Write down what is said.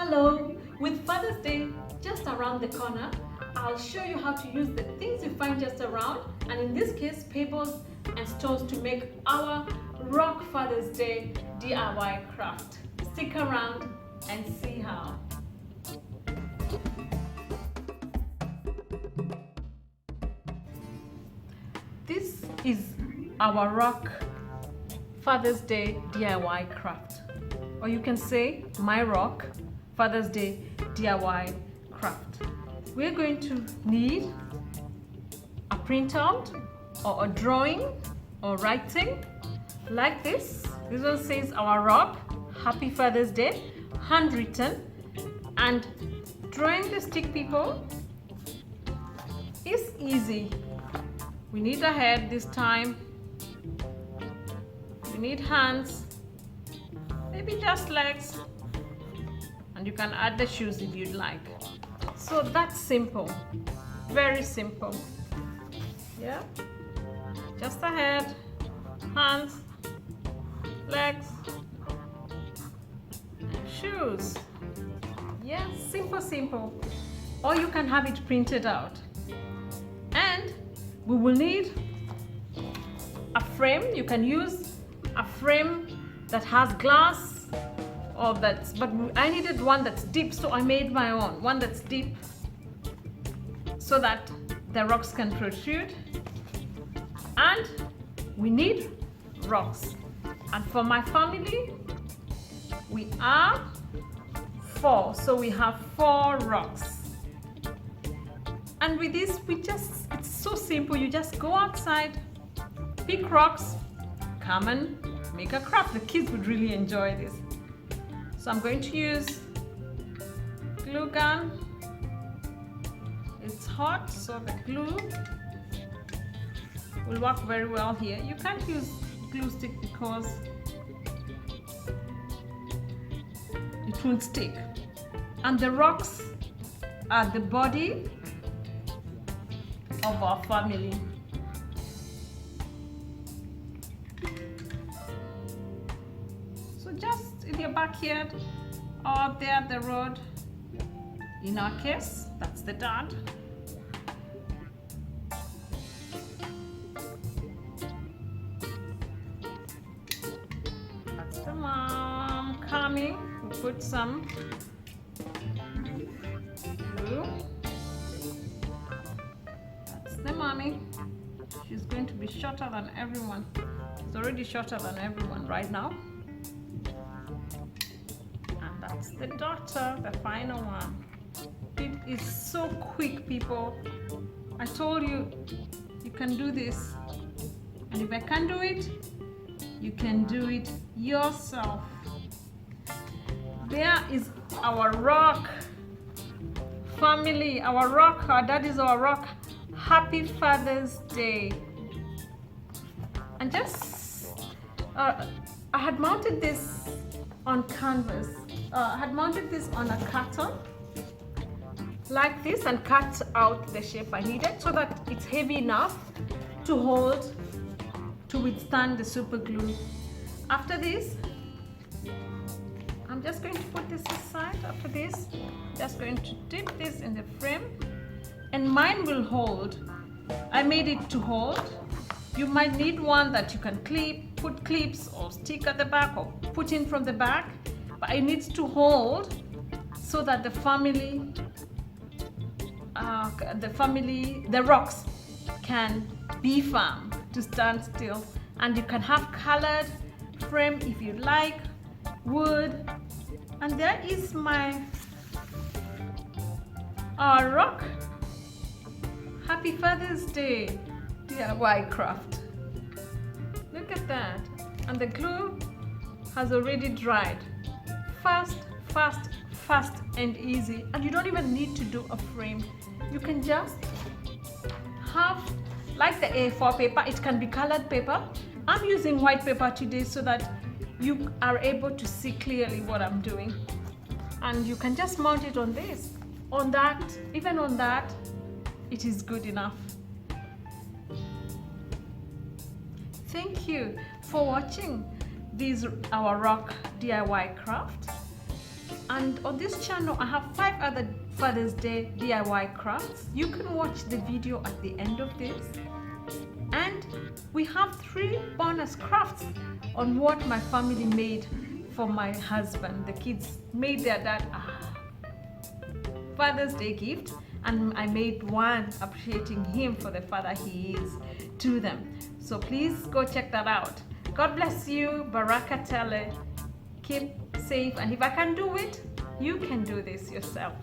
Hello! With Father's Day just around the corner, I'll show you how to use the things you find just around, and in this case, pebbles and stones to make our Rock Father's Day DIY craft. Stick around and see how. This is our Rock Father's Day DIY craft, or you can say my Rock Father's Day DIY craft. We're going to need a printout or a drawing or writing like this. This one says our Rock Happy Father's Day, handwritten, and drawing the stick people is easy. We need a head this time. We need hands, maybe just legs, and you can add the shoes if you'd like. So that's simple, very simple. Yeah, just a head, hands, legs, and shoes. Yeah, simple. Or you can have it printed out. And we will need a frame. You can use a frame that has glass, or that's, but I needed one that's deep, so I made my own one that's deep so that the rocks can protrude. And we need rocks, and for my family we are 4, so we have 4 rocks. And with this, it's so simple. You just go outside, pick rocks, come and make a craft. The kids would really enjoy this. So I'm going to use glue gun. It's hot, so the glue will work very well here. You can't use glue stick because it won't stick. And the rocks are the body of our family. So just in your backyard or out there at the road, in our case, that's the dad. That's the mom coming. We put some glue. The mommy, she's going to be shorter than everyone. She's already shorter than everyone right now. And that's the daughter, the final one. It is so quick, people. I told you, you can do this. And if I can't do it, you can do it yourself. There is our rock family, our rock, our dad is our rock. Happy Father's Day. And just I had mounted this on canvas. I had mounted this on a carton like this and cut out the shape I needed so that it's heavy enough to hold, to withstand the super glue. After this, I'm just going to put this aside. After this, just going to dip this in the frame. And mine will hold. I made it to hold. You might need one that you can clip, put clips or stick at the back or put in from the back. But it needs to hold so that the rocks can be firm to stand still. And you can have colored frame if you like, wood. And there is my rock Happy Father's Day DIY craft. Look at that. And the glue has already dried. Fast and easy. And you don't even need to do a frame. You can just have, like the A4 paper, it can be colored paper. I'm using white paper today so that you are able to see clearly what I'm doing. And you can just mount it on this, on that, even on that. It is good enough. Thank you for watching our rock DIY craft. And And on this channel, I have 5 other Father's Day DIY crafts. You can watch the video at the end of this. And we have 3 bonus crafts on what my family made for my husband. The kids made their dad a Father's Day gift, and I made one appreciating him for the father he is to them. So please go check that out. God bless you. Baraka Tele. Keep safe, and if I can do it, you can do this yourself.